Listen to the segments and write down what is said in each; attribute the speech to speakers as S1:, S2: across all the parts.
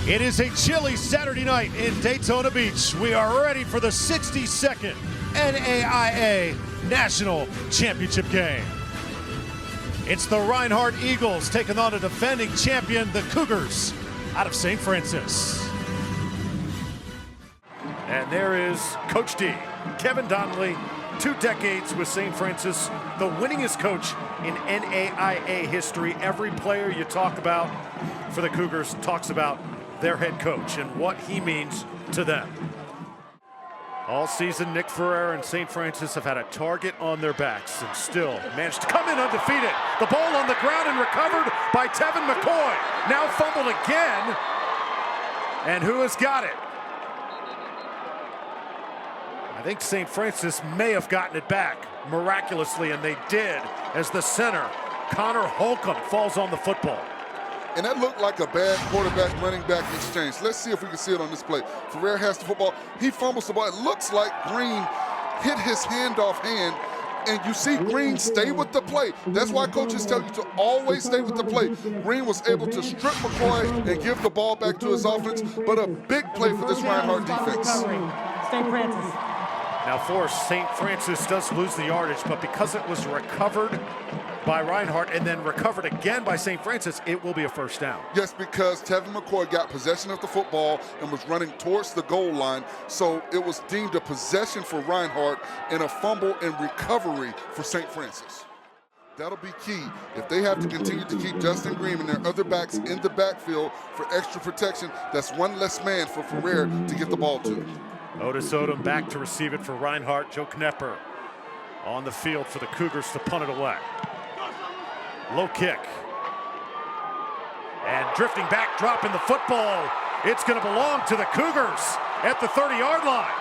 S1: It is a chilly Saturday night in Daytona Beach. We are ready for the 62nd NAIA National Championship game. It's the Reinhardt Eagles taking on a defending champion, the Cougars, out of St. Francis. And there is Coach D, Kevin Donnelly, 2 decades with St. Francis, the winningest coach in NAIA history. Every player you talk about for the Cougars talks about their head coach and what he means to them. All season, Nick Ferrer and St. Francis have had a target on their backs and still managed to come in undefeated. The ball on the ground and recovered by Tevin McCoy. Now fumbled again. And who has got it? I think St. Francis may have gotten it back miraculously, and they did, as the center, Connor Holcomb, falls on the football.
S2: And that looked like a bad quarterback running back exchange. Let's see if we can see it on this play. Ferrer has the football. He fumbles the ball. It looks like Green hit his handoff hand, and you see Green stay with the play. That's why coaches tell you to always stay with the play. Green was able to strip McCoy and give the ball back to his offense, but a big play for this Reinhardt defense.
S3: St. Francis.
S1: Now, for St. Francis does lose the yardage, but because it was recovered by Reinhardt and then recovered again by St. Francis, it will be a first down.
S2: Yes, because Tevin McCoy got possession of the football and was running towards the goal line, so it was deemed a possession for Reinhardt and a fumble and recovery for St. Francis. That'll be key if they have to continue to keep Justin Green and their other backs in the backfield for extra protection. That's one less man for Ferrer to get the ball to.
S1: Otis Odom back to receive it for Reinhardt. Joe Knepper on the field for the Cougars to punt it away. Low kick. And drifting back, dropping the football. It's going to belong to the Cougars at the 30-yard line.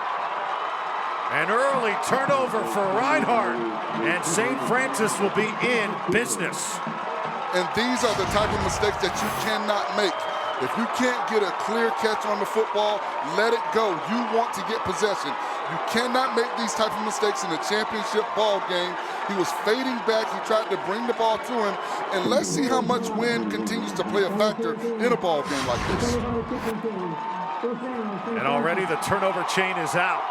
S1: An early turnover for Reinhardt, and St. Francis will be in business.
S2: And these are the type of mistakes that you cannot make. If you can't get a clear catch on the football, let it go. You want to get possession. You cannot make these type of mistakes in a championship ball game. He was fading back. He tried to bring the ball to him. And let's see how much wind continues to play a factor in a ball game like this.
S1: And already the turnover chain is out.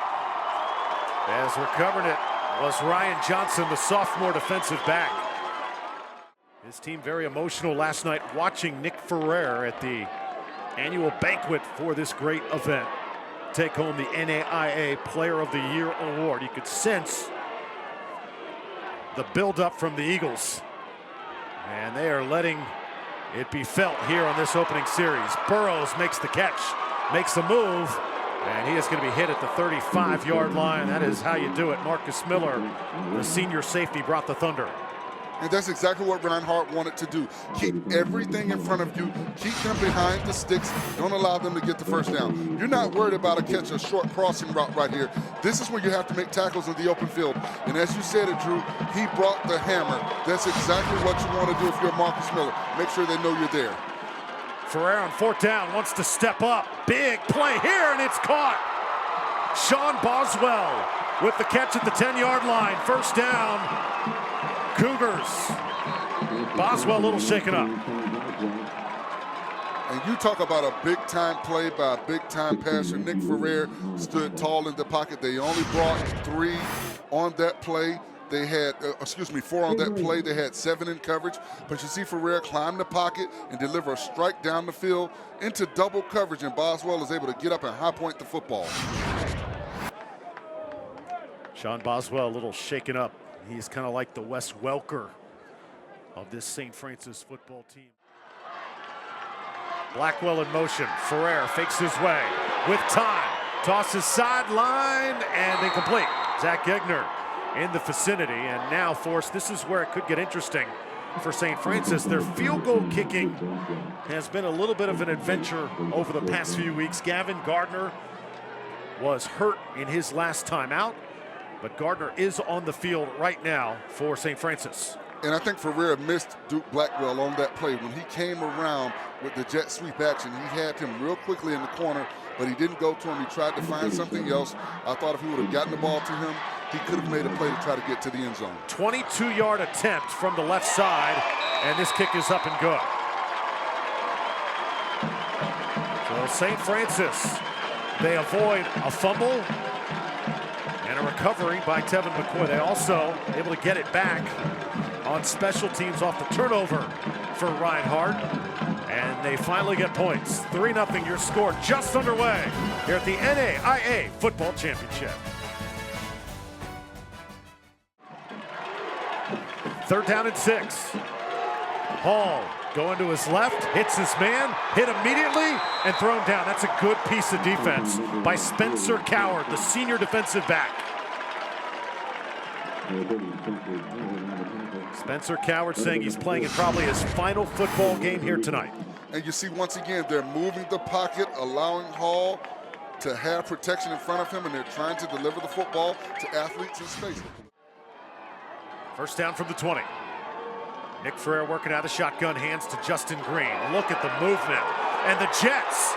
S1: As recovering it was Ryan Johnson, the sophomore defensive back. His team very emotional last night watching Nick Ferrer at the annual banquet for this great event take home the NAIA Player of the Year award. You could sense the build-up from the Eagles, and they are letting it be felt here on this opening series. Burrows makes the catch, makes the move, and he is going to be hit at the 35-yard line. That is how you do it. Marcus Miller, the senior safety, brought the thunder.
S2: And that's exactly what Reinhardt wanted to do. Keep everything in front of you. Keep them behind the sticks. Don't allow them to get the first down. You're not worried about a catch, a short crossing route right here. This is where you have to make tackles in the open field. And as you said it, Drew, he brought the hammer. That's exactly what you want to do if you're Marcus Miller. Make sure they know you're there.
S1: Ferrer on 4th down wants to step up. Big play here, and it's caught. Sean Boswell with the catch at the 10-yard line. First down. Cougars. Boswell a little shaken up.
S2: And you talk about a big-time play by a big-time passer. Nick Ferrer stood tall in the pocket. They only brought 3 on that play. They had, 4 on that play. They had 7 in coverage. But you see Ferrer climb the pocket and deliver a strike down the field into double coverage, and Boswell is able to get up and high point the football.
S1: Sean Boswell a little shaken up. He's kind of like the Wes Welker of this St. Francis football team. Blackwell in motion. Ferrer fakes his way with time. Tosses sideline and incomplete. Zach Gegner in the vicinity. And now, Forrest, this is where it could get interesting for St. Francis. Their field goal kicking has been a little bit of an adventure over the past few weeks. Gavin Gardner was hurt in his last time out, but Gardner is on the field right now for St. Francis.
S2: And I think Ferrer missed Duke Blackwell on that play. When he came around with the jet sweep action, he had him real quickly in the corner, but he didn't go to him. He tried to find something else. I thought if he would have gotten the ball to him, he could have made a play to try to get to the end zone.
S1: 22-yard attempt from the left side, and this kick is up and good. So St. Francis, they avoid a fumble and a recovery by Tevin McCoy. They also able to get it back on special teams off the turnover for Reinhardt. And they finally get points. 3-0 your score, just underway here at the NAIA Football Championship. Third down and 6. Hall going to his left, hits his man, hit immediately, and thrown down. That's a good piece of defense by Spencer Coward, the senior defensive back. Spencer Coward saying he's playing in probably his final football game here tonight.
S2: And you see, once again, they're moving the pocket, allowing Hall to have protection in front of him, and they're trying to deliver the football to athletes in space.
S1: First down from the 20. Nick Ferrer working out of the shotgun, hands to Justin Green. Look at the movement. And the Jets,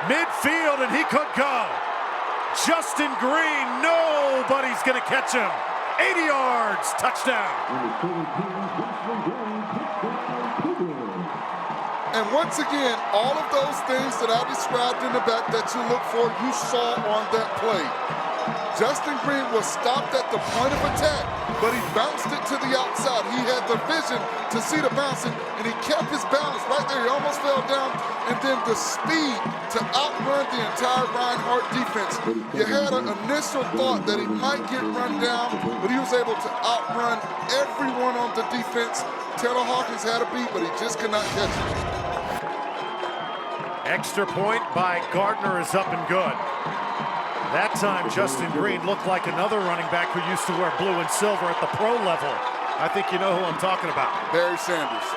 S1: midfield, and he could go. Justin Green, nobody's gonna catch him. 80 yards, touchdown.
S2: And once again, all of those things that I described in the back that you look for, you saw on that play. Justin Green was stopped at the point of attack, but he bounced it to the outside. He had the vision to see the bouncing, and he kept his balance right there. He almost fell down, and then the speed to outrun the entire Reinhardt defense. You had an initial thought that he might get run down, but he was able to outrun everyone on the defense. Taylor Hawkins had a beat, but he just could not catch him.
S1: Extra point by Gardner is up and good. That time, Justin Green looked like another running back who used to wear blue and silver at the pro level. I think you know who I'm talking about.
S2: Barry Sanders.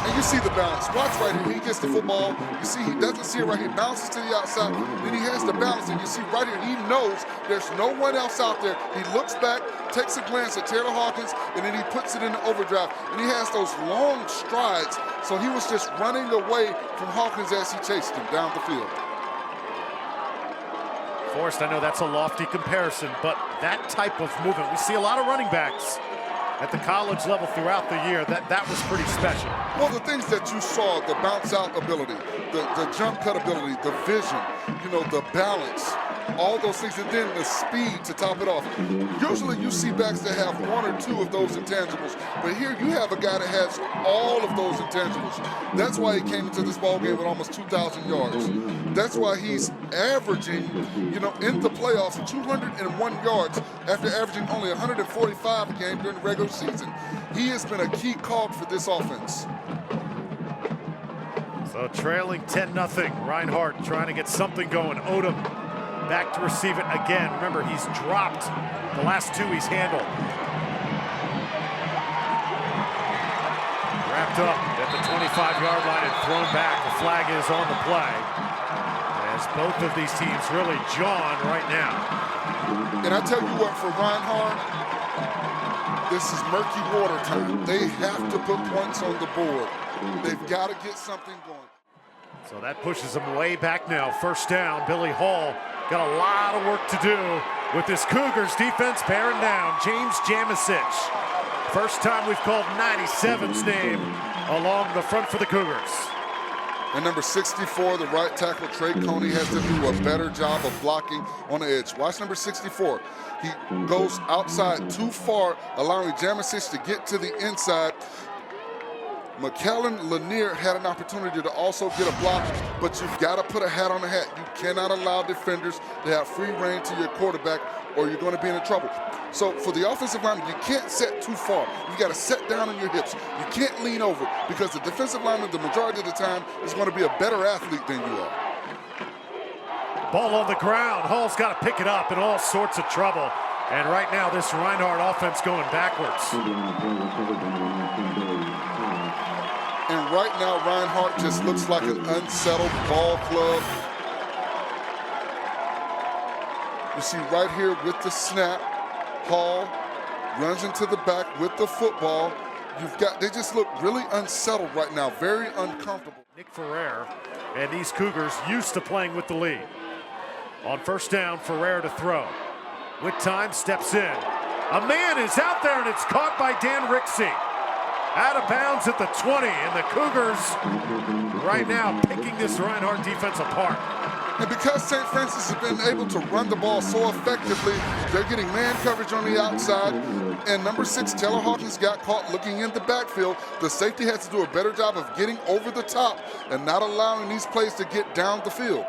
S2: And you see the balance. Watch right here. He gets the football. You see he doesn't see it right here. Bounces to the outside. Then he has the balance. And you see right here, he knows there's no one else out there. He looks back, takes a glance at Taylor Hawkins, and then he puts it in the overdrive. And he has those long strides. So he was just running away from Hawkins as he chased him down the field.
S1: Forrest, I know that's a lofty comparison, but that type of movement, we see a lot of running backs at the college level throughout the year. That was pretty special.
S2: Well, the things that you saw, the bounce out ability, the jump cut ability, the vision, you know, the balance, all those things, and then the speed to top it off. Usually you see backs that have one or two of those intangibles, but here you have a guy that has all of those intangibles. That's why he came into this ball game with almost 2,000 yards. That's why he's averaging, you know, in the playoffs 201 yards after averaging only 145 a game during the regular season. He has been a key cog for this offense.
S1: So trailing 10-0, Reinhardt trying to get something going. Odom back to receive it again. Remember, he's dropped the last two he's handled. Wrapped up at the 25-yard line and thrown back. The flag is on the play, as both of these teams really jawing right now.
S2: And I tell you what, for Reinhardt, this is murky water time. They have to put points on the board. They've got to get something going.
S1: So that pushes them way back now. First down, Billy Hall got a lot of work to do with this Cougars defense bearing down. James Jamisic. First time we've called 97's name along the front for the Cougars.
S2: And number 64, the right tackle, Trey Coney, has to do a better job of blocking on the edge. Watch number 64. He goes outside too far, allowing Jamisic to get to the inside. McKellen Lanier had an opportunity to also get a block, but you've got to put a hat on the hat. You cannot allow defenders to have free reign to your quarterback, or you're going to be in trouble. So for the offensive lineman, you can't set too far. You got to set down on your hips. You can't lean over, because the defensive lineman, the majority of the time, is going to be a better athlete than you are.
S1: Ball on the ground. Hall's got to pick it up in all sorts of trouble. And right now, this Reinhardt offense going backwards.
S2: And right now, Reinhardt just looks like an unsettled ball club. You see right here with the snap, Hall runs into the back with the football. They just look really unsettled right now, very uncomfortable.
S1: Nick Ferrer and these Cougars used to playing with the lead. On first down, Ferrer to throw. With time, steps in. A man is out there, and it's caught by Dan Rixey. Out of bounds at the 20, and the Cougars right now picking this Reinhardt defense apart.
S2: And because St. Francis has been able to run the ball so effectively, they're getting man coverage on the outside. And number 6, Taylor Hawkins, got caught looking in the backfield. The safety has to do a better job of getting over the top and not allowing these plays to get down the field.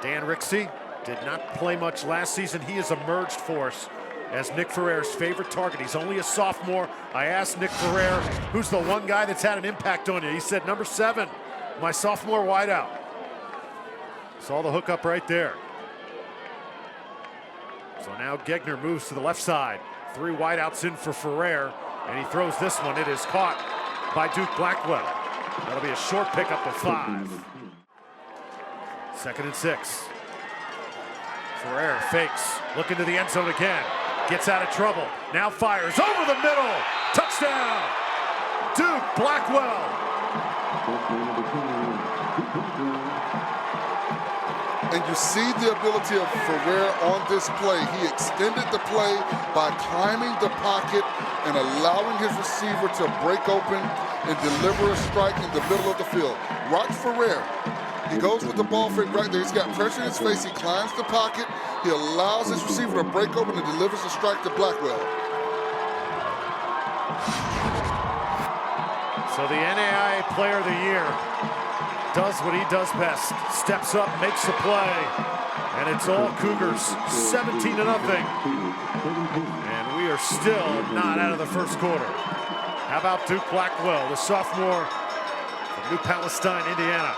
S1: Dan Rixey did not play much last season. He has emerged for us as Nick Ferrer's favorite target. He's only a sophomore. I asked Nick Ferrer, who's the one guy that's had an impact on you? He said, number 7, my sophomore wideout. Saw the hookup right there. So now Gegner moves to the left side. 3 wideouts in for Ferrer, and he throws this one. It is caught by Duke Blackwell. That'll be a short pickup of 5. 2nd and 6. Ferrer fakes, looking to the end zone again. Gets out of trouble, now fires over the middle. Touchdown, Duke Blackwell.
S2: And you see the ability of Ferrer on this play. He extended the play by climbing the pocket and allowing his receiver to break open and deliver a strike in the middle of the field. Watch Ferrer. He goes with the ball fake right there. He's got pressure in his face. He climbs the pocket. He allows his receiver to break open and delivers a strike to Blackwell.
S1: So the NAIA Player of the Year does what he does best. Steps up, makes the play, and it's all Cougars, 17-0. And we are still not out of the first quarter. How about Duke Blackwell, the sophomore from New Palestine, Indiana?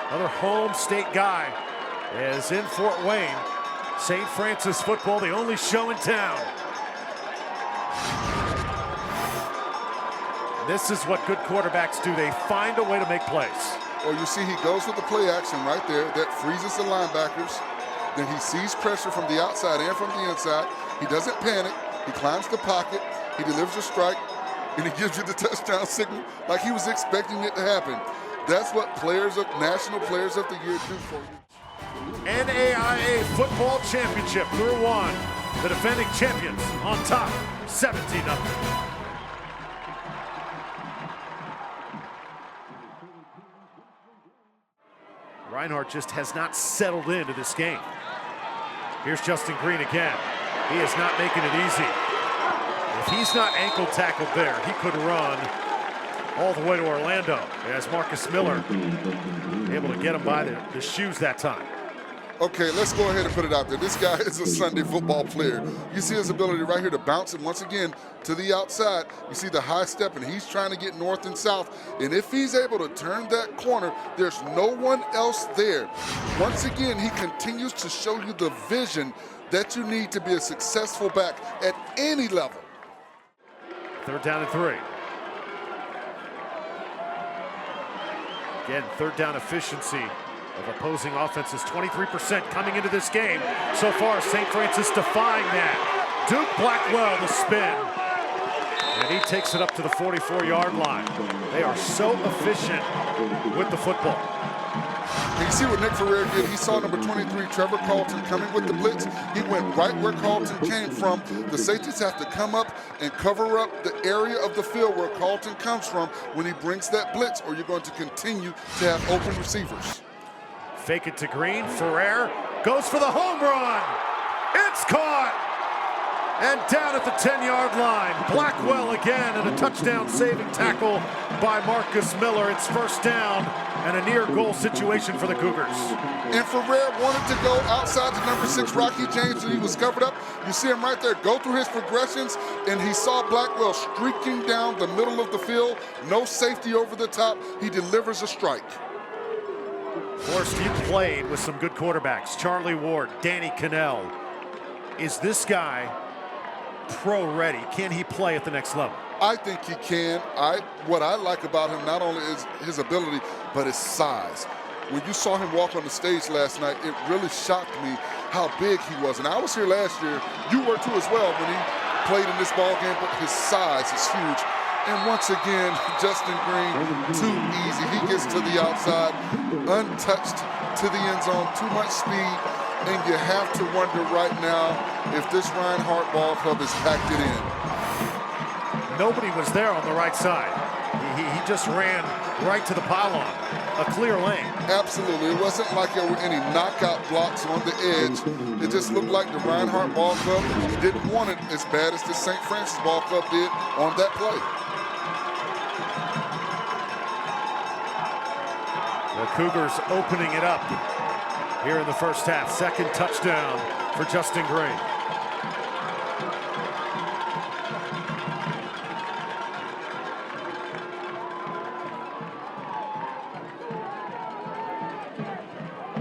S1: Another home state guy is in Fort Wayne. St. Francis football, the only show in town. This is what good quarterbacks do. They find a way to make plays.
S2: Well, you see he goes with the play action right there. That freezes the linebackers. Then he sees pressure from the outside and from the inside. He doesn't panic. He climbs the pocket. He delivers a strike, and he gives you the touchdown signal like he was expecting it to happen. That's what National Players of the Year do for you.
S1: NAIA Football Championship, through 1. The defending champions on top, 17-0. Reinhardt just has not settled into this game. Here's Justin Green again. He is not making it easy. If he's not ankle tackled there, he could run all the way to Orlando, as Marcus Miller able to get him by the shoes that time.
S2: Okay, let's go ahead and put it out there. This guy is a Sunday football player. You see his ability right here to bounce it once again to the outside. You see the high step, and he's trying to get north and south. And if he's able to turn that corner, there's no one else there. Once again, he continues to show you the vision that you need to be a successful back at any level.
S1: 3rd down and 3. Again, 3rd down efficiency of opposing offenses, 23% coming into this game. So far, St. Francis defying that. Duke Blackwell, the spin. And he takes it up to the 44-yard line. They are so efficient with the football.
S2: And you see what Nick Ferrer did. He saw number 23, Trevor Carlton, coming with the blitz. He went right where Carlton came from. The safeties have to come up and cover up the area of the field where Carlton comes from when he brings that blitz, or you're going to continue to have open receivers.
S1: Fake it to Green. Ferrer goes for the home run. It's caught. And down at the 10-yard line, Blackwell again, and a touchdown-saving tackle by Marcus Miller. It's 1st down and a near-goal situation for the Cougars.
S2: And Ferrer wanted to go outside to number 6, Rocky James, and he was covered up. You see him right there go through his progressions, and he saw Blackwell streaking down the middle of the field. No safety over the top. He delivers a strike.
S1: Forrest, you played with some good quarterbacks. Charlie Ward, Danny Cannell. Is this guy pro-ready? Can he play at the next level?
S2: I think he can. What I like about him not only is his ability, but his size. When you saw him walk on the stage last night, it really shocked me how big he was. And I was here last year. You were too as well when he played in this ball game, but his size is huge. And once again, Justin Green, too easy. He gets to the outside, untouched to the end zone, too much speed. And you have to wonder right now if this Reinhardt ball club has packed it in.
S1: nobody was there on the right side. He just ran right to the pylon, a clear lane.
S2: Absolutely. It wasn't like there were any knockout blocks on the edge. It just looked like the Reinhardt ball club didn't want it as bad as the St. Francis ball club did on that play.
S1: The Cougars opening it up here in the first half. Second touchdown for Justin Green.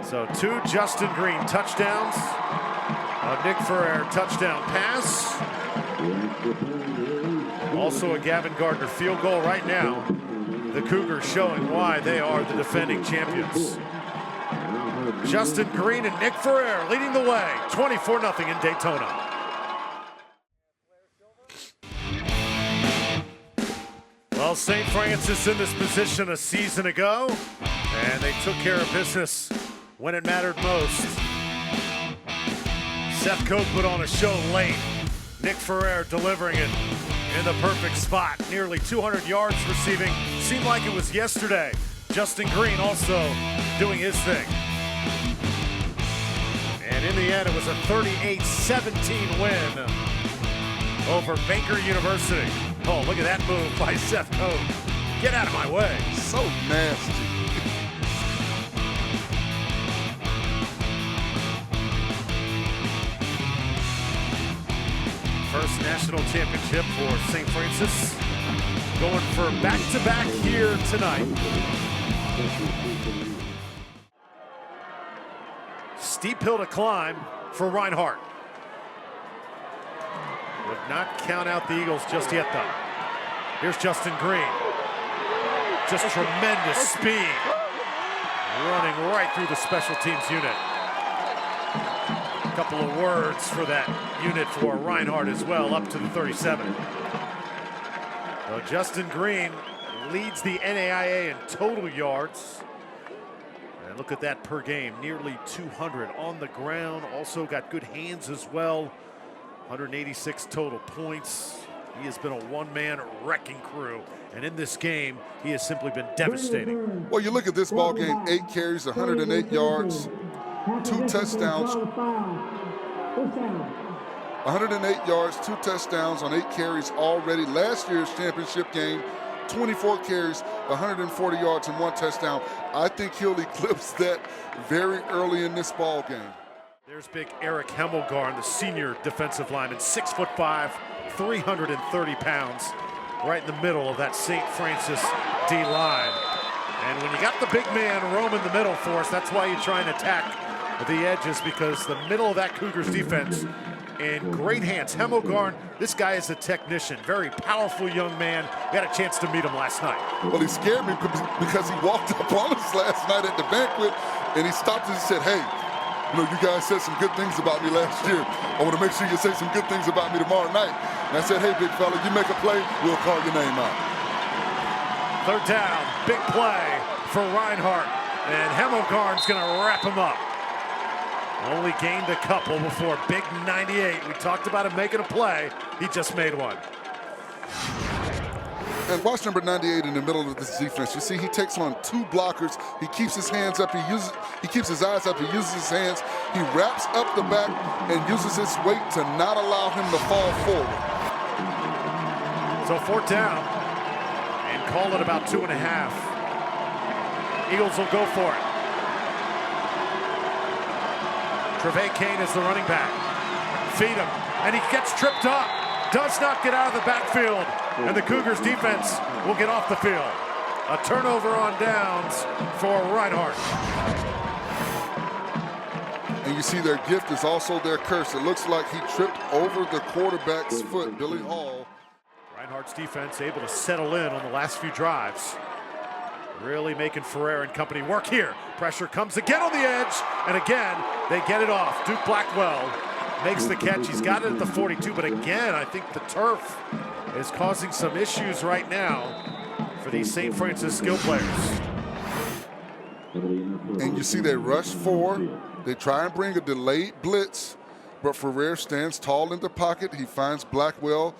S1: So 2 Justin Green touchdowns, a Nick Ferrer touchdown pass, also a Gavin Gardner field goal. Right now, the Cougars showing why they are the defending champions. Justin Green and Nick Ferrer leading the way, 24-0 in Daytona. Well, St. Francis in this position a season ago, and they took care of business when it mattered most. Seth Cope put on a show late. Nick Ferrer delivering it in the perfect spot. Nearly 200 yards receiving. Seemed like it was yesterday. Justin Green also doing his thing. And in the end, it was a 38-17 win over Baker University. Oh, look at that move by Seth Cope. Get out of my way.
S2: So nasty.
S1: First national championship for St. Francis. Going for back-to-back here tonight. Steep hill to climb for Reinhardt. Would not count out the Eagles just yet, though. Here's Justin Green. Just tremendous speed. Running right through the special teams unit. A couple of words for that unit for Reinhardt as well, up to the 37. So Justin Green leads the NAIA in total yards. And look at that per game, nearly 200 on the ground. Also got good hands as well. 186 total points. He has been a one-man wrecking crew. And in this game, he has simply been devastating.
S2: Well, you look at this ball game, 8 carries, 108 yards, 2 touchdowns. 108 yards, 2 touchdowns on 8 carries already. Last year's championship game, 24 carries, 140 yards, and 1 touchdown. I think he'll eclipse that very early in this ball game.
S1: There's big Eric Hemmelgarn, the senior defensive lineman, 6'5", 330 pounds, right in the middle of that St. Francis D-line. And when you got the big man roaming the middle for us, that's why you try and attack the edges, because the middle of that Cougars defense in great hands. Hemmelgarn, this guy is a technician, very powerful young man. We had a chance to meet him last night.
S2: Well, he scared me because he walked up on us last night at the banquet, and he stopped and he said, "Hey, you know, you guys said some good things about me last year. I want to make sure you say some good things about me tomorrow night." And I said, "Hey, big fella, you make a play, we'll call your name out."
S1: Third down, big play for Reinhardt, and Hemmelgarn's going to wrap him up. Only gained a couple before big 98. We talked about him making a play. He just made one.
S2: And watch number 98 in the middle of this defense. You see, he takes on 2 blockers. He keeps his hands up. He keeps his eyes up. He uses his hands. He wraps up the back and uses his weight to not allow him to fall forward.
S1: So 4th down, and call it about 2.5. Eagles will go for it. Trevay Kane is the running back. Feed him, and he gets tripped up. Does not get out of the backfield, and the Cougars defense will get off the field. A turnover on downs for Reinhardt.
S2: And you see their gift is also their curse. It looks like he tripped over the quarterback's foot, Billy Hall.
S1: Reinhardt's defense able to settle in on the last few drives. Really making Ferrer and company work here. Pressure comes again on the edge, and again, they get it off. Duke Blackwell makes the catch. He's got it at the 42, but again, I think the turf is causing some issues right now for these St. Francis skill players.
S2: And you see they rush 4. They try and bring a delayed blitz, but Ferrer stands tall in the pocket. He finds Blackwell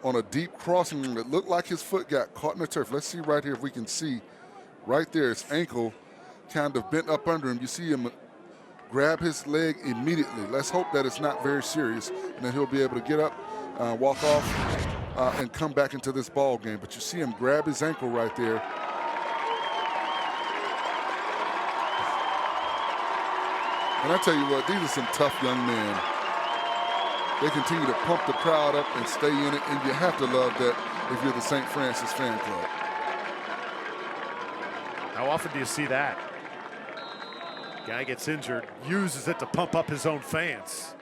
S2: on a deep crossing that looked like his foot got caught in the turf. Let's see right here if we can see right there his ankle kind of bent up under him. You see him grab his leg immediately. Let's hope that it's not very serious and that he'll be able to get up, walk off, and come back into this ball game. But you see him grab his ankle right there. And I tell you what, these are some tough young men. They continue to pump the crowd up and stay in it, and you have to love that if you're the St. Francis fan club.
S1: How often do you see that? Guy gets injured, uses it to pump up his own fans.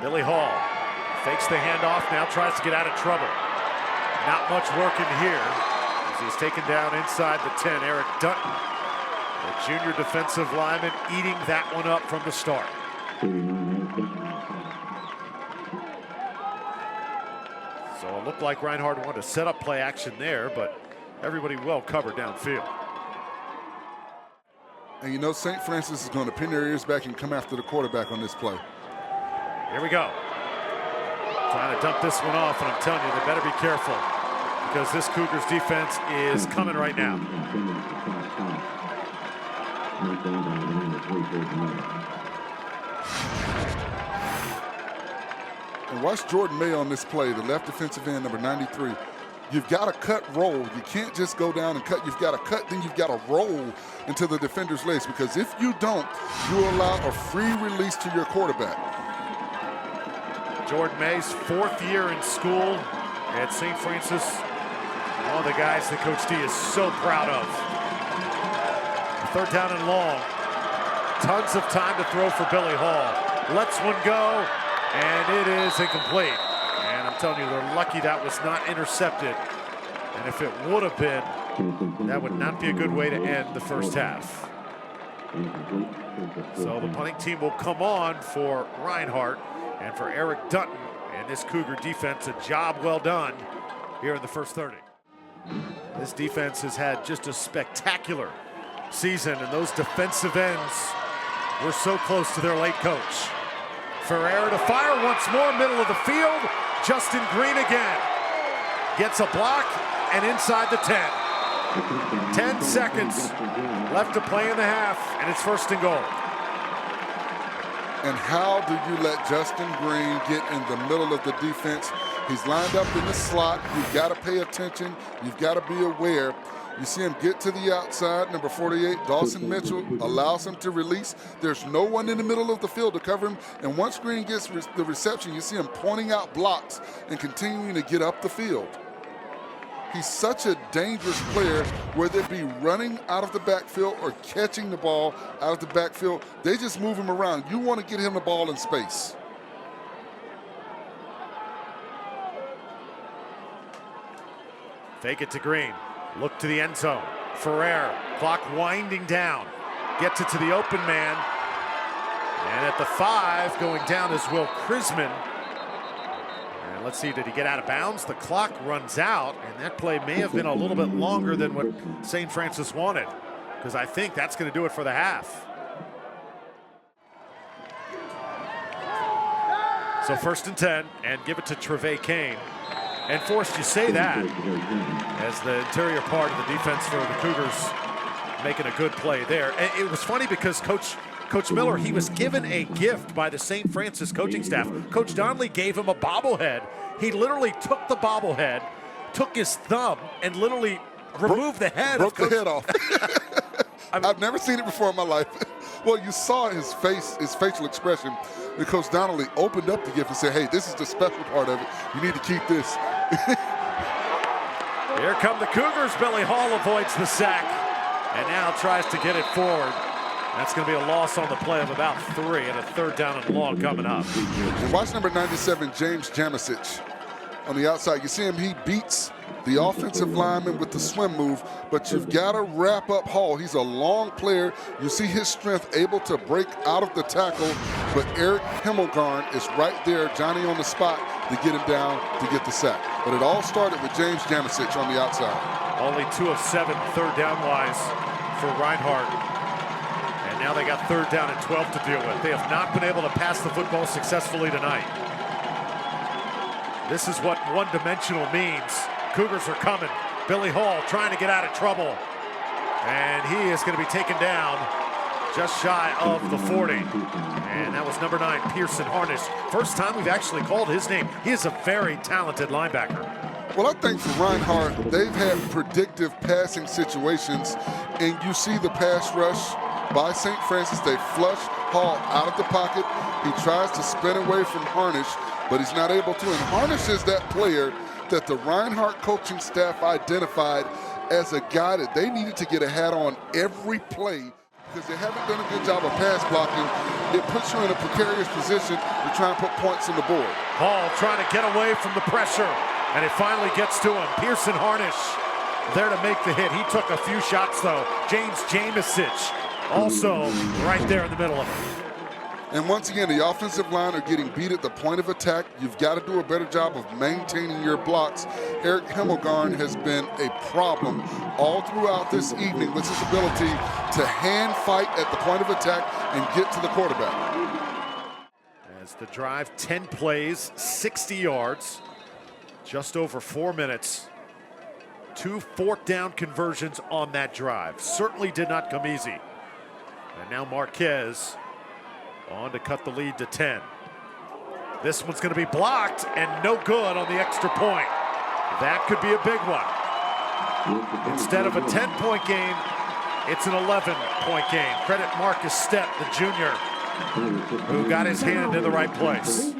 S1: Billy Hall fakes the handoff, now tries to get out of trouble. Not much work in here as he's taken down inside the 10. Eric Dutton, the junior defensive lineman, eating that one up from the start. So it looked like Reinhardt wanted to set up play action there, but everybody well covered downfield.
S2: And you know St. Francis is going to pin their ears back and come after the quarterback on this play.
S1: Here we go. Trying to dump this one off, and I'm telling you, they better be careful because this Cougars defense is coming right now.
S2: And watch Jordan May on this play, the left defensive end, number 93. You've got to cut roll. You can't just go down and cut. You've got to cut, then you've got to roll into the defender's legs, because if you don't, you allow a free release to your quarterback.
S1: Jordan May's fourth year in school at St. Francis. One of the guys that Coach D is so proud of. Third down and long. Tons of time to throw for Billy Hall. Lets one go, and it is incomplete. And I'm telling you, they're lucky that was not intercepted. And if it would have been, that would not be a good way to end the first half. So the punting team will come on for Reinhardt and for Eric Dutton. And this Cougar defense, a job well done here in the first 30. This defense has had just a spectacular season, and those defensive ends were so close to their late coach. Ferreira to fire once more, middle of the field. Justin Green again. Gets a block and inside the 10. 10 seconds left to play in the half, and it's first and goal.
S2: And how do you let Justin Green get in the middle of the defense? He's lined up in the slot. You've got to pay attention. You've got to be aware. You see him get to the outside, number 48, Dawson Mitchell allows him to release. There's no one in the middle of the field to cover him. And once Green gets the reception, you see him pointing out blocks and continuing to get up the field. He's such a dangerous player, whether it be running out of the backfield or catching the ball out of the backfield. They just move him around. You want to get him the ball in space.
S1: Fake it to Green. Look to the end zone. Ferrer, clock winding down. Gets it to the open man. And at the 5, going down is Will Chrisman. And let's see, did he get out of bounds? The clock runs out, and that play may have been a little bit longer than what St. Francis wanted, because I think that's going to do it for the half. So first and 10, and give it to Trevay Kane. And Forrest, you say that as the interior part of the defense for the Cougars making a good play there. And it was funny because Coach Miller, he was given a gift by the St. Francis coaching staff. Coach Donnelly gave him a bobblehead. He literally took the bobblehead, took his thumb, and literally removed the head.
S2: Broke the head off. I've never seen it before in my life. Well, you saw his face, his facial expression, because Donnelly opened up the gift and said, hey, this is the special part of it. You need to keep this.
S1: Here come the Cougars. Billy Hall avoids the sack and now tries to get it forward. That's going to be a loss on the play of about 3 and a third down and long coming up.
S2: And watch number 97, James Jamasic, on the outside. You see him, he beats the offensive lineman with the swim move, but you've got to wrap up Hall. He's a long player. You see his strength able to break out of the tackle, but Eric Himmelgarn is right there, Johnny on the spot, to get him down to get the sack. But it all started with James Jamasic on the outside.
S1: Only 2 of 7 third down wise for Reinhardt. And now they got third down and 12 to deal with. They have not been able to pass the football successfully tonight. This is what one-dimensional means. Cougars are coming. Billy Hall trying to get out of trouble. And he is going to be taken down just shy of the 40. And that was number 9, Pearson Harnish. First time we've actually called his name. He is a very talented linebacker.
S2: Well, I think for Reinhardt, they've had predictive passing situations, and you see the pass rush by St. Francis. They flush Hall out of the pocket. He tries to spin away from Harnish, but he's not able to. And Harnish is that player that the Reinhardt coaching staff identified as a guy that they needed to get a hat on every play, because they haven't done a good job of pass blocking. It puts you in a precarious position to try and put points on the board.
S1: Hall trying to get away from the pressure, and it finally gets to him. Pearson Harnish there to make the hit. He took a few shots, though. James Jamesich also right there in the middle of it.
S2: And once again, the offensive line are getting beat at the point of attack. You've got to do a better job of maintaining your blocks. Eric Himmelgarn has been a problem all throughout this evening with his ability to hand fight at the point of attack and get to the quarterback.
S1: As the drive, 10 plays, 60 yards, just over 4 minutes. 2 fourth down conversions on that drive. Certainly did not come easy. And now Marquez on to cut the lead to 10. This one's going to be blocked and no good on the extra point. That could be a big one. Instead of a 10-point game, it's an 11-point game. Credit Marcus Stepp, the junior, who got his hand in the right place.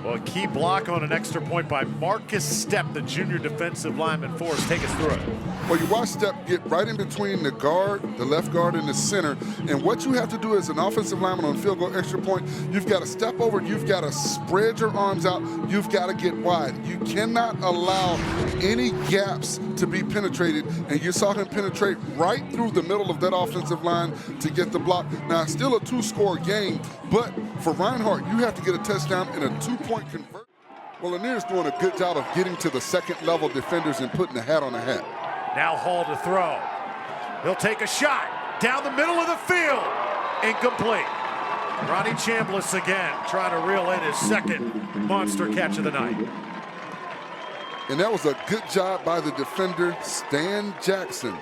S1: Well, a key block on an extra point by Marcus Stepp, the junior defensive lineman for us. Take us through it.
S2: Well, you watch Stepp get right in between the guard, the left guard, and the center. And what you have to do as an offensive lineman on field goal extra point, you've got to step over, you've got to spread your arms out, you've got to get wide. You cannot allow any gaps to be penetrated. And you saw him penetrate right through the middle of that offensive line to get the block. Now, still a 2-score game, but for Reinhardt, you have to get a touchdown in a 2-point conversion. Well, Lanier's doing a good job of getting to the second-level defenders and putting a hat on a hat.
S1: Now Hall to throw. He'll take a shot down the middle of the field. Incomplete. Ronnie Chambliss again trying to reel in his second monster catch of the night.
S2: And that was a good job by the defender, Stan Jackson,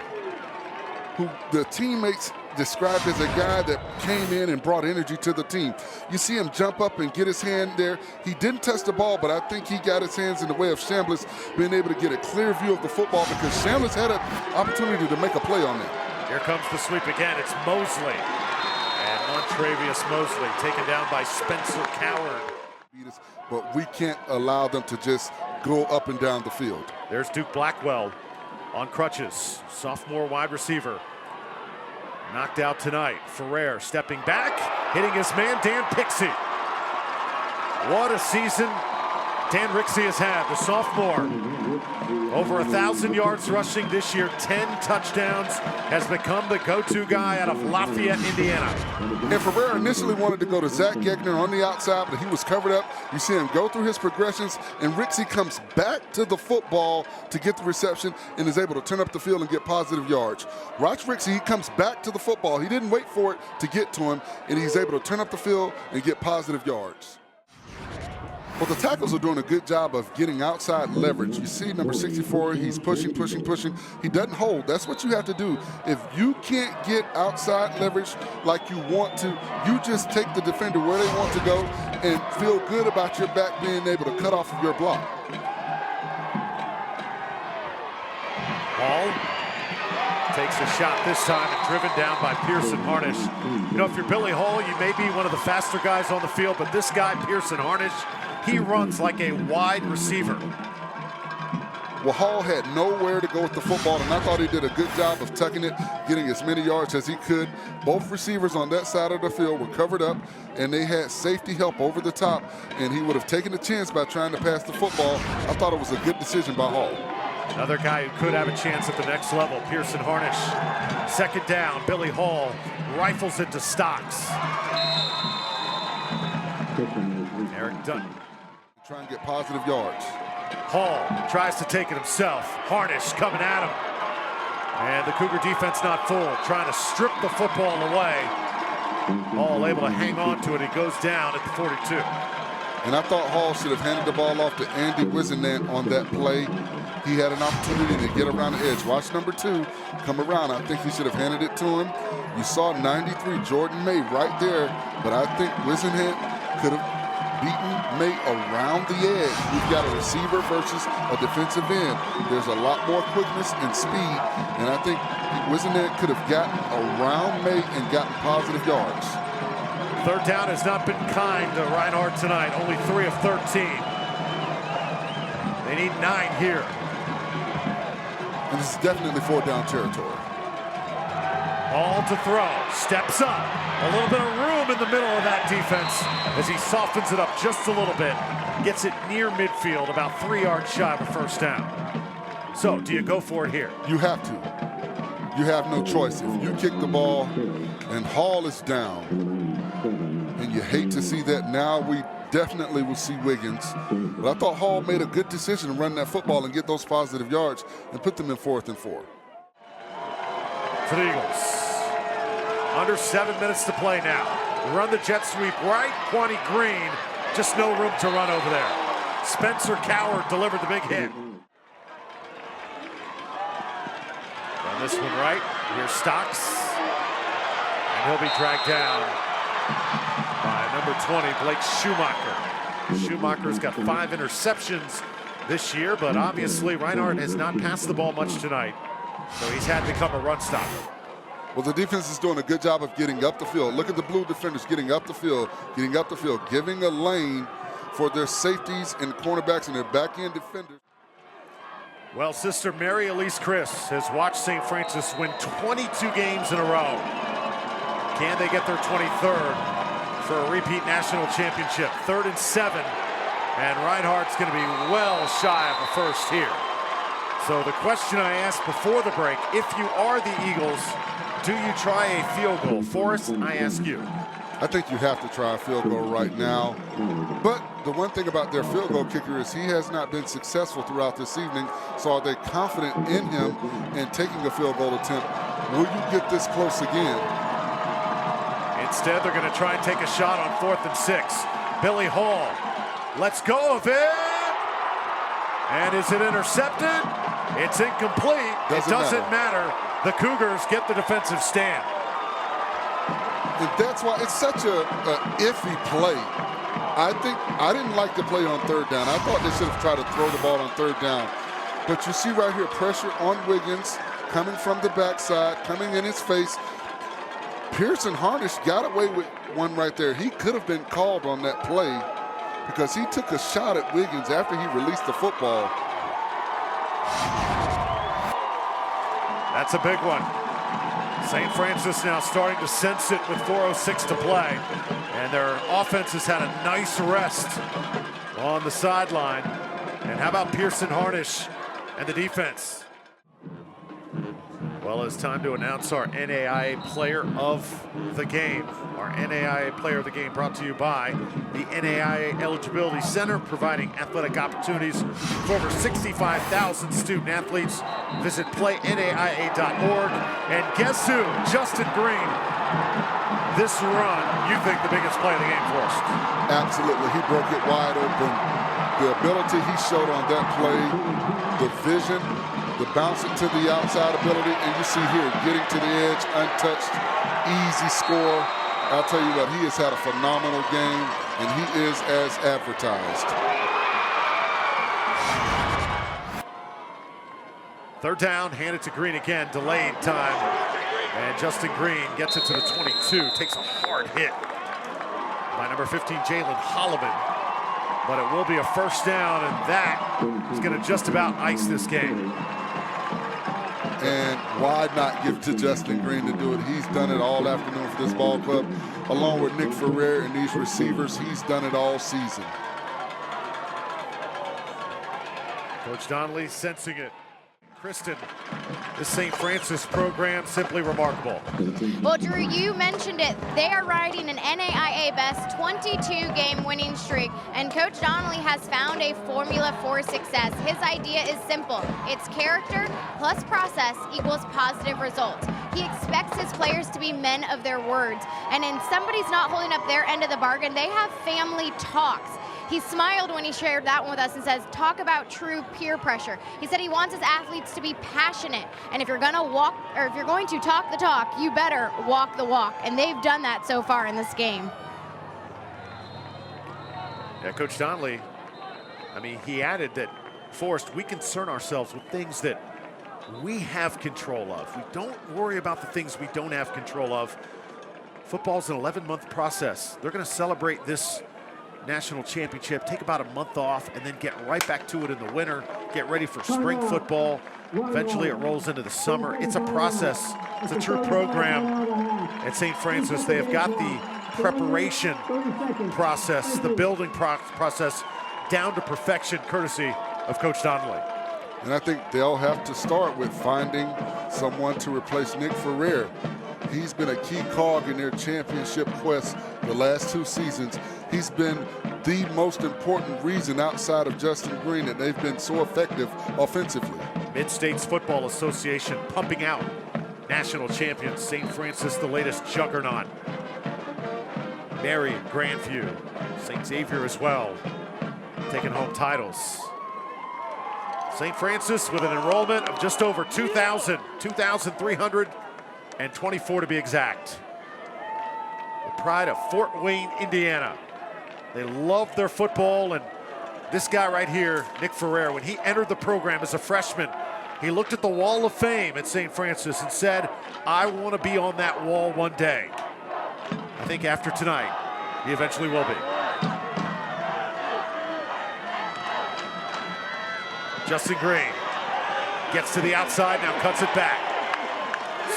S2: who the teammates described as a guy that came in and brought energy to the team. You see him jump up and get his hand there. He didn't touch the ball, but I think he got his hands in the way of Chambliss being able to get a clear view of the football, because Chambliss had an opportunity to make a play on that.
S1: Here comes the sweep again. It's Mosley. And Montravius Mosley taken down by Spencer Coward.
S2: But we can't allow them to just go up and down the field.
S1: There's Duke Blackwell on crutches. Sophomore wide receiver. Knocked out tonight. Ferrer stepping back, hitting his man, Dan Pixie. What a season Dan Rixey has had, the sophomore. Over 1,000 yards rushing this year, 10 touchdowns, has become the go-to guy out of Lafayette, Indiana.
S2: And Ferrer initially wanted to go to Zach Gegner on the outside, but he was covered up. You see him go through his progressions, and Rixey comes back to the football to get the reception and is able to turn up the field and get positive yards. Watch Rixey, he comes back to the football. He didn't wait for it to get to him, and he's able to turn up the field and get positive yards. Well, the tackles are doing a good job of getting outside leverage. You see number 64, he's pushing. He doesn't hold. That's what you have to do. If you can't get outside leverage like you want to, you just take the defender where they want to go and feel good about your back being able to cut off of your block.
S1: Hall takes a shot this time and driven down by Pearson Harnish. You know, if you're Billy Hall, you may be one of the faster guys on the field, but this guy, Pearson Harnish, he runs like a wide receiver.
S2: Well, Hall had nowhere to go with the football, and I thought he did a good job of tucking it, getting as many yards as he could. Both receivers on that side of the field were covered up, and they had safety help over the top, and he would have taken a chance by trying to pass the football. I thought it was a good decision by Hall.
S1: Another guy who could have a chance at the next level, Pearson Harnish. Second down, Billy Hall rifles it to Stocks. Eric Dunn.
S2: Try and get positive yards.
S1: Hall tries to take it himself. Harnish coming at him. And the Cougar defense not full, trying to strip the football away. Hall able to hang on to it. He goes down at the 42.
S2: And I thought Hall should have handed the ball off to Andy Wisenant on that play. He had an opportunity to get around the edge. Watch number 2 come around. I think he should have handed it to him. You saw 93 Jordan May right there, but I think Wisenant could have beaten May around the edge. We've got a receiver versus a defensive end. There's a lot more quickness and speed, and I think Wisenant could have gotten around May and gotten positive yards.
S1: Third down has not been kind to Reinhardt tonight. Only 3 of 13. They need 9 here.
S2: And this is definitely 4-down territory.
S1: All to throw. Steps up. A little bit of room in the middle of that defense as he softens it up just a little bit. Gets it near midfield, about 3 yards shy of a first down. So, do you go for it here?
S2: You have to. You have no choice. If you kick the ball and Hall is down, and you hate to see that, now we definitely will see Wiggins. But I thought Hall made a good decision to run that football and get those positive yards and put them in 4th and 4.
S1: For the Eagles. Under 7 minutes to play now. Run the jet sweep right. Quanti Green. Just no room to run over there. Spencer Coward delivered the big hit. Run this one right. Here's Stocks. And he'll be dragged down by number 20, Blake Schumacher. Schumacher's got 5 interceptions this year, but obviously Reinhardt has not passed the ball much tonight. So he's had to become a run stopper.
S2: Well, the defense is doing a good job of getting up the field. Look at the blue defenders getting up the field, giving a lane for their safeties and cornerbacks and their back-end defenders.
S1: Well, Sister Mary Elise Chris has watched St. Francis win 22 games in a row. Can they get their 23rd for a repeat national championship? 3rd and 7, and Reinhardt's going to be well shy of a first here. So the question I asked before the break, if you are the Eagles, do you try a field goal? Forrest, I ask you.
S2: I think you have to try a field goal right now. But the one thing about their field goal kicker is he has not been successful throughout this evening. So are they confident in him and taking a field goal attempt? Will you get this close again?
S1: Instead, they're going to try and take a shot on 4th and 6. Billy Hall lets go of it. And is it intercepted? It's incomplete. It doesn't matter. The Cougars get the defensive stand.
S2: And that's why it's such a iffy play. I didn't like the play on 3rd down. I thought they should have tried to throw the ball on 3rd down. But you see right here, pressure on Wiggins coming from the backside, coming in his face. Pearson Harnish got away with one right there. He could have been called on that play because he took a shot at Wiggins after he released the football.
S1: That's a big one. St. Francis now starting to sense it with 4:06 to play. And their offense has had a nice rest on the sideline. And how about Pearson Harnish and the defense? Well, it's time to announce our NAIA Player of the Game. Our NAIA Player of the Game brought to you by the NAIA Eligibility Center, providing athletic opportunities for over 65,000 student athletes. Visit playnaia.org. And guess who? Justin Green. This run, you think the biggest play of the game for us?
S2: Absolutely. He broke it wide open. The ability he showed on that play, the vision, the bounce it to the outside ability, and you see here, getting to the edge, untouched, easy score. I'll tell you what, he has had a phenomenal game, and he is as advertised.
S1: 3rd down, hand it to Green again, delayed time. And Justin Green gets it to the 22, takes a hard hit by number 15, Jalen Holloman. But it will be a first down, and that is going to just about ice this game.
S2: And why not give to Justin Green to do it? He's done it all afternoon for this ball club, along with Nick Ferrer and these receivers. He's done it all season.
S1: Coach Donnelly sensing it. Kristen, this St. Francis program, simply remarkable.
S4: Well, Drew, you mentioned it. They are riding an NAIA best 22-game winning streak, and Coach Donnelly has found a formula for success. His idea is simple. It's character plus process equals positive results. He expects his players to be men of their words, and when somebody's not holding up their end of the bargain, they have family talks. He smiled when he shared that one with us and says, talk about true peer pressure. He said he wants his athletes to be passionate, and if you're going to talk the talk, you better walk the walk, and they've done that so far in this game.
S1: Yeah, Coach Donnelly, I mean, he added that, Forrest, we concern ourselves with things that we have control of. We don't worry about the things we don't have control of. Football's an 11-month process. They're going to celebrate this national championship, take about a month off, and then get right back to it in the winter, get ready for spring football. Eventually it rolls into the summer. It's a process. It's a true program at St. Francis. They have got the preparation process, the building process down to perfection, courtesy of Coach Donnelly.
S2: And I think they'll have to start with finding someone to replace Nick Ferrer. He's been a key cog in their championship quest the last 2 seasons. He's been the most important reason outside of Justin Green that they've been so effective offensively.
S1: Mid-States Football Association pumping out national champions. St. Francis, the latest juggernaut. Mary, Grandview, St. Xavier as well, taking home titles. St. Francis with an enrollment of just over 2,324 to be exact. The pride of Fort Wayne, Indiana. They love their football, and this guy right here, Nick Ferrer, when he entered the program as a freshman, he looked at the wall of fame at St. Francis and said, I want to be on that wall one day. I think after tonight, he eventually will be. Justin Green gets to the outside, now cuts it back.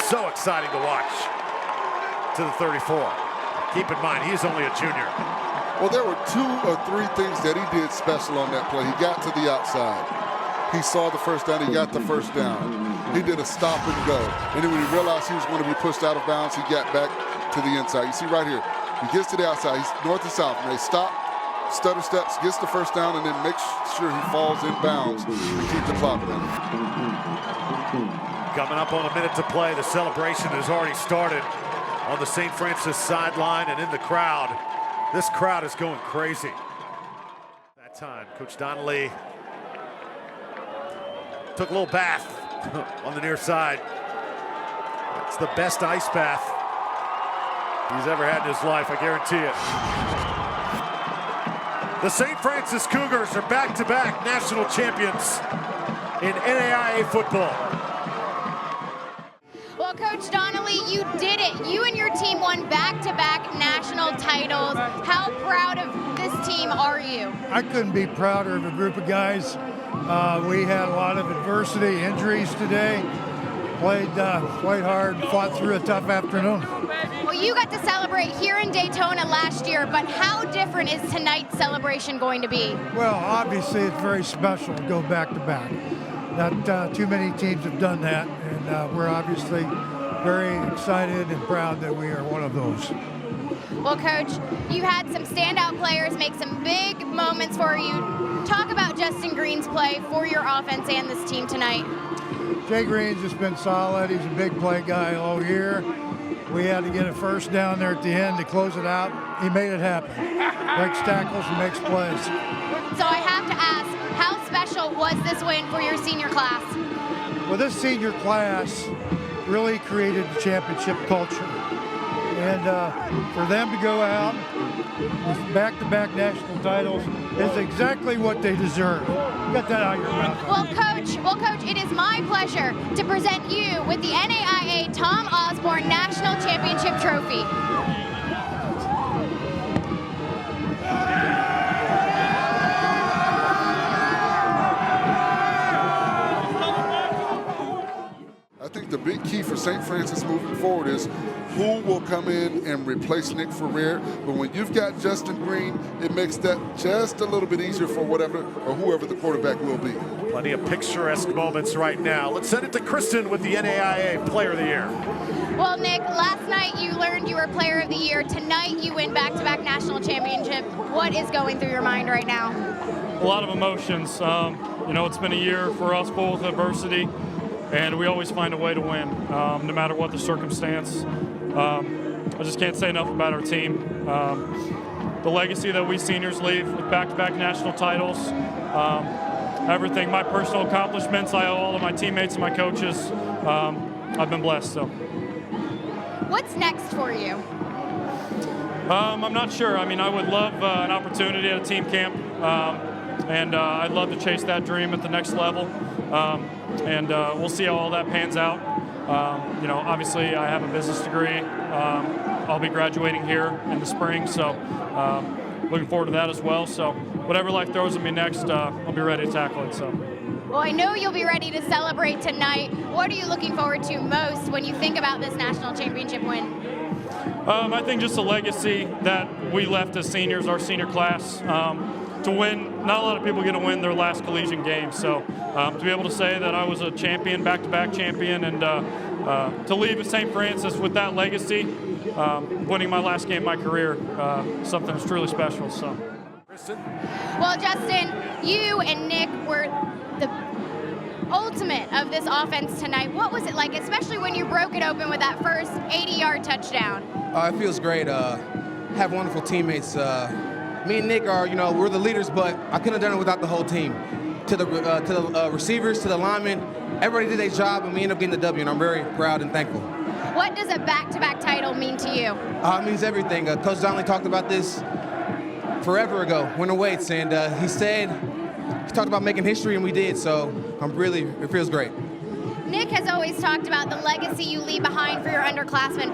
S1: So exciting to watch to the 34. Keep in mind, he's only a junior.
S2: Well, there were 2 or 3 things that he did special on that play. He got to the outside. He saw the first down, he got the first down. He did a stop and go. And then when he realized he was going to be pushed out of bounds, he got back to the inside. You see right here, he gets to the outside, he's north and south, and they stop, stutter steps, gets the first down, and then makes sure he falls in bounds to keep the clock running.
S1: Coming up on a minute to play, the celebration has already started on the St. Francis sideline and in the crowd. This crowd is going crazy. That time, Coach Donnelly took a little bath on the near side. It's the best ice bath he's ever had in his life, I guarantee it. The St. Francis Cougars are back-to-back national champions in NAIA football.
S4: Well, Coach Donnelly, you did it. You and your team won back-to-back national titles. How proud of this team are you?
S5: I couldn't be prouder of a group of guys. We had a lot of adversity, injuries today. Played hard, fought through a tough afternoon.
S4: Well, you got to celebrate here in Daytona last year, but how different is tonight's celebration going to be?
S5: Well, obviously it's very special to go back-to-back. Not too many teams have done that, and we're obviously very excited and proud that we are one of those.
S4: Well, Coach, you had some standout players make some big moments for you. Talk about Justin Green's play for your offense and this team tonight.
S5: Jay Green's just been solid. He's a big play guy all year. We had to get a first down there at the end to close it out. He made it happen. Breaks tackles and makes plays.
S4: So I have to ask, how special was this win for your senior class?
S5: Well, this senior class really created the championship culture. And for them to go out with back-to-back national titles is exactly what they deserve. Get that out of your mouth.
S4: Well, Coach, it is my pleasure to present you with the NAIA Tom Osborne National Championship Trophy.
S2: I think the big key for St. Francis moving forward is who will come in and replace Nick Ferrer. But when you've got Justin Green, it makes that just a little bit easier for whatever or whoever the quarterback will be.
S1: Plenty of picturesque moments right now. Let's send it to Kristen with the NAIA Player of the Year.
S4: Well, Nick, last night you learned you were Player of the Year. Tonight you win back-to-back national championship. What is going through your mind right now?
S6: A lot of emotions. You know, it's been a year for us full of adversity, and we always find a way to win, no matter what the circumstance. I just can't say enough about our team. the legacy that we seniors leave with back-to-back national titles. Everything, my personal accomplishments, I owe all of my teammates and my coaches. I've been blessed. So.
S4: What's next for you?
S6: I'm not sure. I mean, I would love an opportunity at a team camp, and I'd love to chase that dream at the next level. And we'll see how all that pans out. You know, obviously, I have a business degree. I'll be graduating here in the spring, so looking forward to that as well. So whatever life throws at me next, I'll be ready to tackle it. So.
S4: Well, I know you'll be ready to celebrate tonight. What are you looking forward to most when you think about this national championship win?
S6: I think just the legacy that we left as seniors, our senior class, to win. Not a lot of people get to win their last collegiate game, so to be able to say that I was a champion, back-to-back champion, and to leave at St. Francis with that legacy, winning my last game of my career, something that's truly special. So.
S4: Well, Justin, you and Nick were the ultimate of this offense tonight. What was it like, especially when you broke it open with that first 80-yard touchdown?
S7: It feels great. Have wonderful teammates. Me and Nick are, we're the leaders, but I couldn't have done it without the whole team. To the receivers, to the linemen, everybody did their job, and we ended up getting the W, and I'm very proud and thankful.
S4: What does a back-to-back title mean to you?
S7: It means everything. Coach Donnelly talked about this forever ago, winter weights, and he talked about making history, and we did, so it feels great.
S4: Nick has always talked about the legacy you leave behind for your underclassmen.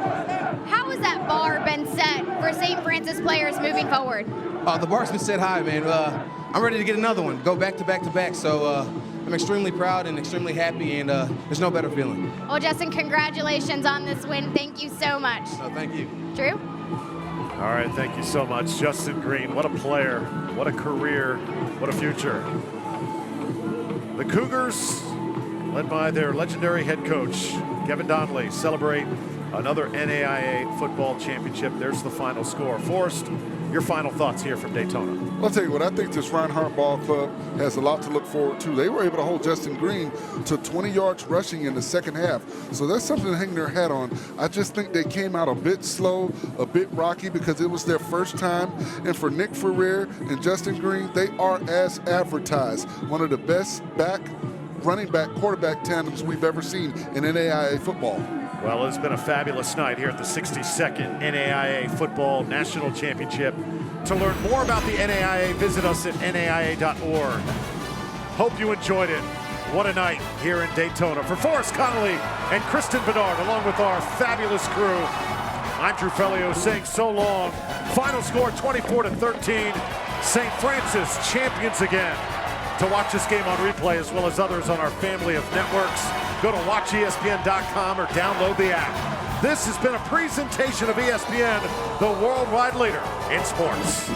S4: How has that bar been set for St. Francis players moving forward?
S7: The bar's been set high, man. I'm ready to get another one, go back to back to back, so I'm extremely proud and extremely happy, and there's no better feeling.
S4: Well, Justin, congratulations on this win. Thank you so much.
S7: Thank you.
S4: Drew?
S1: All right, thank you so much. Justin Green, what a player, what a career, what a future. The Cougars, led by their legendary head coach, Kevin Donnelly, celebrate another NAIA football championship. There's the final score. Forrest, your final thoughts here from Daytona.
S2: I'll tell you what, I think this Reinhardt Ball Club has a lot to look forward to. They were able to hold Justin Green to 20 yards rushing in the second half. So that's something to hang their hat on. I just think they came out a bit slow, a bit rocky, because it was their first time. And for Nick Ferrer and Justin Green, they are as advertised. One of the best running back, quarterback tandems we've ever seen in NAIA football.
S1: Well, it's been a fabulous night here at the 62nd NAIA Football National Championship. To learn more about the NAIA, visit us at naia.org. Hope you enjoyed it. What a night here in Daytona. For Forrest Connolly and Kristen Bedard, along with our fabulous crew, I'm Drew Fellio saying so long. Final score 24-13. St. Francis champions again. To watch this game on replay as well as others on our family of networks, go to watchespn.com or download the app. This has been a presentation of ESPN, the worldwide leader in sports.